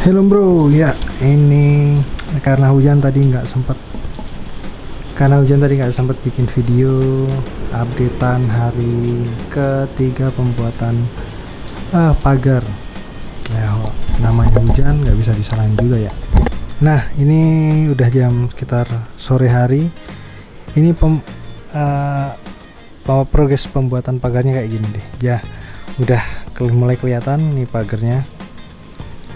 Hello bro, ya ini karena hujan tadi nggak sempat bikin video updatean hari ketiga pembuatan pagar. Ya, namanya hujan nggak bisa disalahin juga ya. Nah, ini udah jam sekitar sore hari. Ini progres pembuatan pagarnya kayak gini deh. Ya, udah mulai kelihatan nih pagarnya.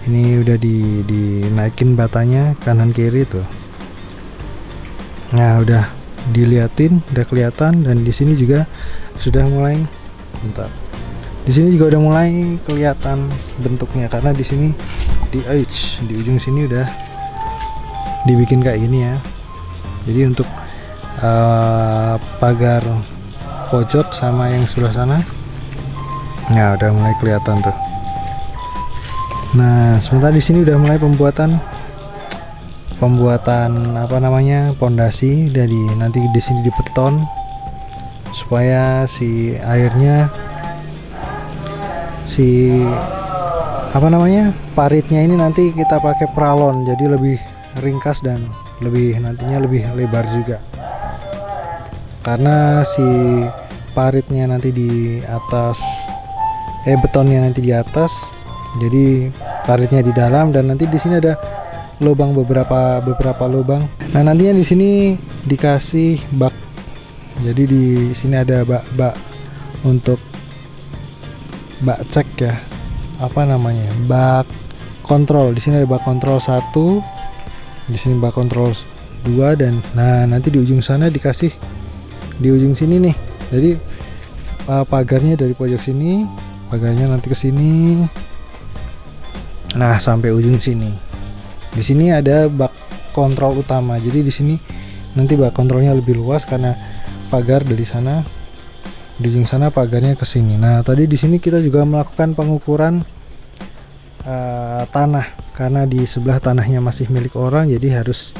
Ini udah dinaikin batanya kanan kiri tuh. Nah, udah diliatin, udah kelihatan, dan di sini juga sudah mulai Di sini juga udah mulai kelihatan bentuknya karena di sini di ujung sini udah dibikin kayak gini ya. Jadi untuk pagar pojok sama yang sebelah sana, nah udah mulai kelihatan tuh. Nah, sementara di sini udah mulai pembuatan pondasi dari nanti di sini dibeton supaya paritnya ini nanti kita pakai pralon, jadi lebih ringkas dan nantinya lebih lebar juga. Karena si paritnya nanti di atas betonnya nanti di atas, jadi paritnya di dalam, dan nanti di sini ada lubang beberapa lubang. Nah, nantinya di sini dikasih bak. Jadi di sini ada bak untuk bak cek ya. Bak kontrol. Di sini ada bak kontrol 1. Di sini bak kontrol 2, dan nah nanti di ujung sana dikasih di ujung sini nih. Jadi pagarnya dari pojok sini, pagarnya nanti ke sini. Nah, sampai ujung sini. Di sini ada bak kontrol utama. Jadi di sini nanti bak kontrolnya lebih luas karena pagar dari sana, di ujung sana pagarnya ke sini. Nah, tadi di sini kita juga melakukan pengukuran tanah karena di sebelah tanahnya masih milik orang. Jadi harus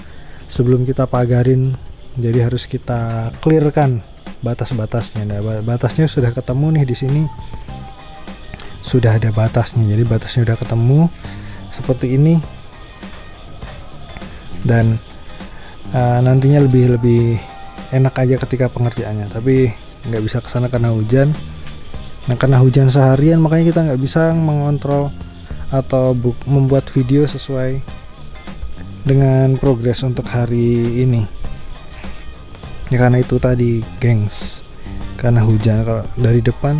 sebelum kita pagarin, jadi harus kita clearkan batas-batasnya. Nah, batasnya sudah ketemu nih di sini. Sudah ada batasnya, jadi batasnya udah ketemu seperti ini, dan nantinya lebih enak aja ketika pengerjaannya. Tapi nggak bisa kesana karena hujan. Nah, karena hujan seharian makanya kita nggak bisa mengontrol atau membuat video sesuai dengan progres untuk hari ini ya, karena itu tadi gengs, karena hujan. Kalau dari depan,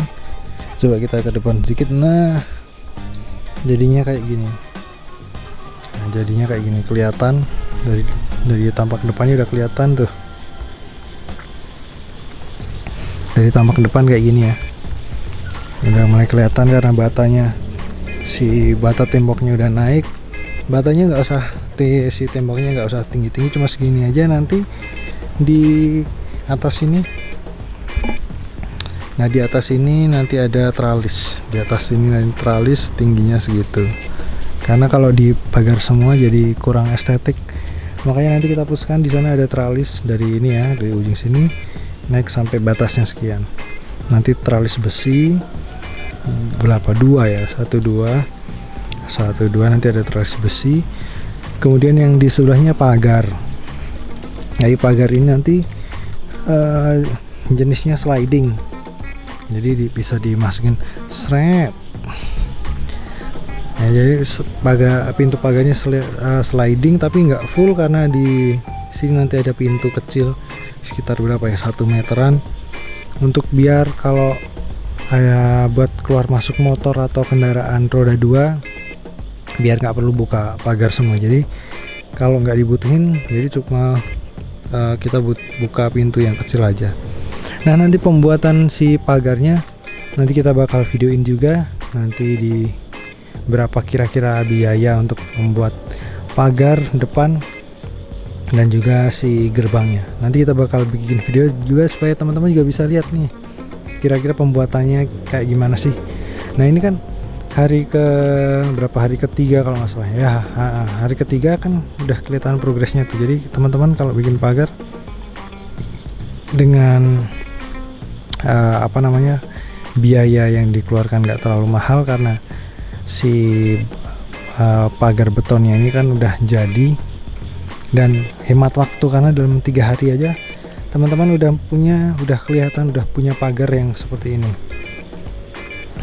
coba kita ke depan sedikit. Nah, jadinya kayak gini. Kelihatan dari tampak depannya udah kelihatan tuh. Dari tampak depan kayak gini ya. Udah mulai kelihatan karena si bata temboknya udah naik. Batanya nggak usah si temboknya nggak usah tinggi-tinggi, cuma segini aja. Nanti di atas ini, nah di atas ini nanti ada tralis. Di atas ini nanti tralis tingginya segitu. Karena kalau dipagar semua jadi kurang estetik. Makanya nanti kita puskan di sana ada tralis dari ini ya, dari ujung sini naik sampai batasnya sekian. Nanti tralis besi berapa? 2 ya, 1 2 nanti ada tralis besi. Kemudian yang di sebelahnya pagar. Nah, pagar ini nanti jenisnya sliding. Jadi bisa dimasukin sret. Ya, jadi pintu pagarnya sliding tapi nggak full karena di sini nanti ada pintu kecil sekitar berapa ya, 1 meteran, untuk biar kalau buat keluar masuk motor atau kendaraan roda 2 biar nggak perlu buka pagar semua. Jadi kalau nggak dibutuhin, jadi cuma kita buka pintu yang kecil aja. Nah, nanti pembuatan si pagarnya nanti kita bakal videoin juga nanti di berapa kira-kira biaya untuk membuat pagar depan dan juga si gerbangnya. Nanti kita bakal bikin video juga supaya teman-teman juga bisa lihat nih kira-kira pembuatannya kayak gimana sih. Nah, ini kan hari ketiga kalau nggak salah ya. Hari ketiga kan udah kelihatan progresnya tuh. Jadi teman-teman kalau bikin pagar dengan biaya yang dikeluarkan nggak terlalu mahal karena si pagar betonnya ini kan udah jadi, dan hemat waktu karena dalam 3 hari aja teman-teman udah kelihatan udah punya pagar yang seperti ini.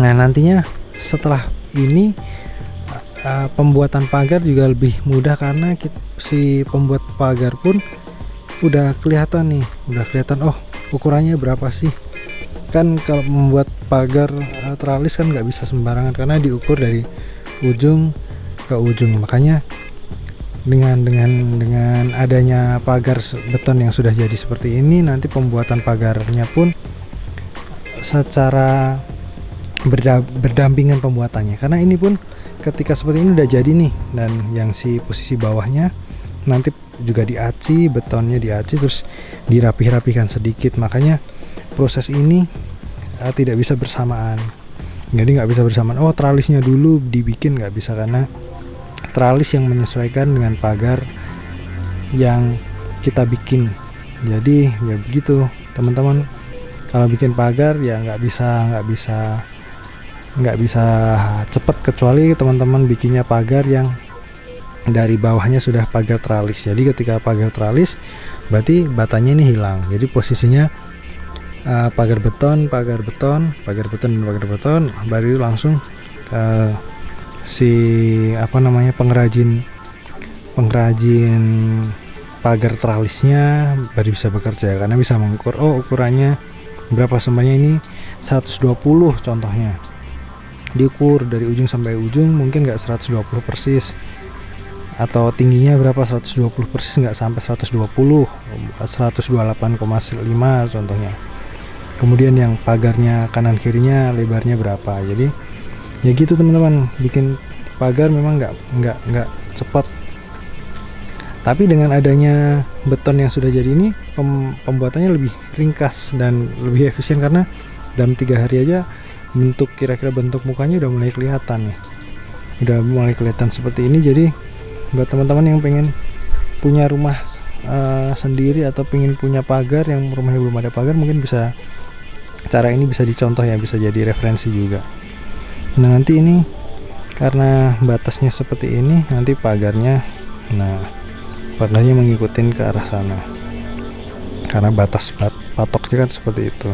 Nah, nantinya setelah ini pembuatan pagar juga lebih mudah karena si pembuat pagar pun udah kelihatan oh ukurannya berapa sih. Kan kalau membuat pagar teralis kan nggak bisa sembarangan karena diukur dari ujung ke ujung. Makanya dengan adanya pagar beton yang sudah jadi seperti ini, nanti pembuatan pagarnya pun secara berdampingan pembuatannya, karena ini pun ketika seperti ini udah jadi nih, dan yang si posisi bawahnya nanti juga diaci, betonnya diaci terus dirapih-rapihkan sedikit. Makanya proses ini tidak bisa bersamaan, jadi nggak bisa bersamaan. Oh, tralisnya dulu dibikin, nggak bisa, karena tralis yang menyesuaikan dengan pagar yang kita bikin. Jadi ya begitu teman-teman, kalau bikin pagar ya nggak bisa cepet, kecuali teman-teman bikinnya pagar yang dari bawahnya sudah pagar tralis. Jadi ketika pagar tralis berarti batanya ini hilang, jadi posisinya pagar beton, baru langsung si pengrajin pagar tralisnya baru bisa bekerja, karena bisa mengukur, oh ukurannya berapa, sebenarnya ini 120 contohnya, diukur dari ujung sampai ujung, mungkin nggak 120 persis, atau tingginya berapa 120 persis, nggak sampai 120, 128,5 contohnya. Kemudian yang pagarnya kanan kirinya lebarnya berapa. Jadi ya gitu teman-teman, bikin pagar memang nggak cepat. Tapi dengan adanya beton yang sudah jadi ini, pembuatannya lebih ringkas dan lebih efisien, karena dalam 3 hari aja kira-kira bentuk mukanya udah mulai kelihatan nih, udah mulai kelihatan seperti ini. Jadi buat teman-teman yang pengen punya rumah sendiri atau pengen punya pagar yang rumahnya belum ada pagar, mungkin bisa, cara ini bisa dicontoh ya, bisa jadi referensi juga. Nah, nanti ini karena batasnya seperti ini, nanti pagarnya mengikuti ke arah sana, karena batas patoknya kan seperti itu.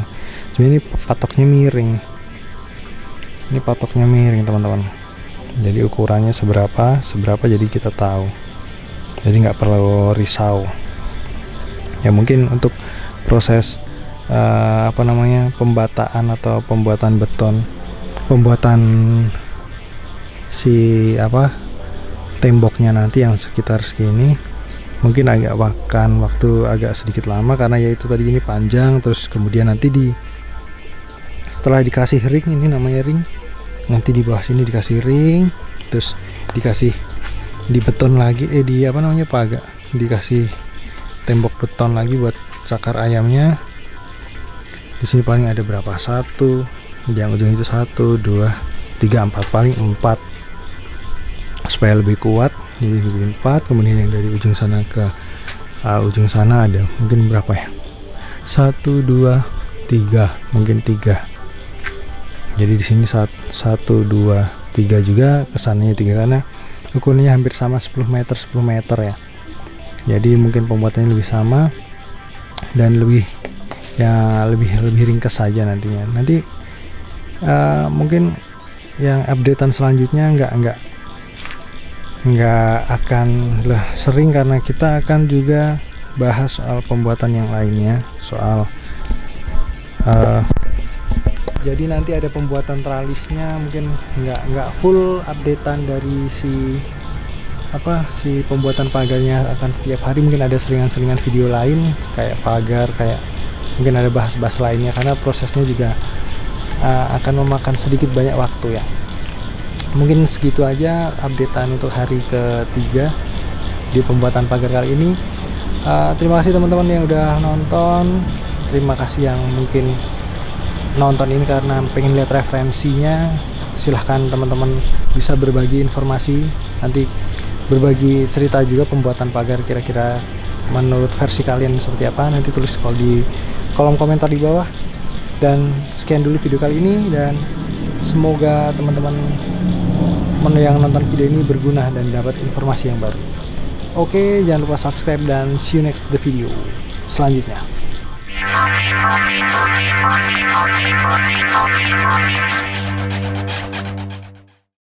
Jadi ini patoknya miring, teman-teman. Jadi ukurannya seberapa jadi kita tahu, jadi nggak perlu risau ya. Mungkin untuk proses pembataan atau pembuatan beton, pembuatan temboknya nanti yang sekitar segini, mungkin agak makan waktu agak sedikit lama, karena yaitu tadi ini panjang, terus kemudian nanti setelah dikasih ring, ini namanya ring, nanti di bawah sini dikasih ring, terus dikasih di beton lagi, pagar, dikasih tembok beton lagi buat cakar ayamnya. Di sini paling ada berapa, 1, yang ujung itu 1, 2, 3, 4, paling 4, supaya lebih kuat. Jadi bikin 4, kemudian yang dari ujung sana ke ujung sana ada mungkin berapa ya, 1, 2, 3, mungkin 3. Jadi di sini 1, 2, 3 juga, kesannya 3, karena ukurannya hampir sama, 10 meter ya. Jadi mungkin pembuatannya lebih sama dan lebih ringkas saja nantinya. Nanti mungkin yang updatean selanjutnya nggak akan sering, karena kita akan juga bahas soal pembuatan yang lainnya, soal jadi nanti ada pembuatan tralisnya, mungkin nggak full updatean dari si pembuatan pagarnya akan setiap hari, mungkin ada selingan-selingan video lain kayak pagar, kayak mungkin ada bahas-bahas lainnya, karena prosesnya juga akan memakan sedikit banyak waktu ya. Mungkin segitu aja updatean untuk hari ketiga di pembuatan pagar kali ini. Terima kasih teman-teman yang udah nonton, terima kasih yang mungkin nonton ini karena pengen lihat referensinya. Silahkan teman-teman bisa berbagi informasi, nanti berbagi cerita juga pembuatan pagar kira-kira menurut versi kalian seperti apa, nanti tulis di kolom komentar di bawah. Dan sekian dulu video kali ini, dan semoga teman-teman yang nonton video ini berguna dan dapat informasi yang baru. Oke, jangan lupa subscribe dan see you next the video selanjutnya.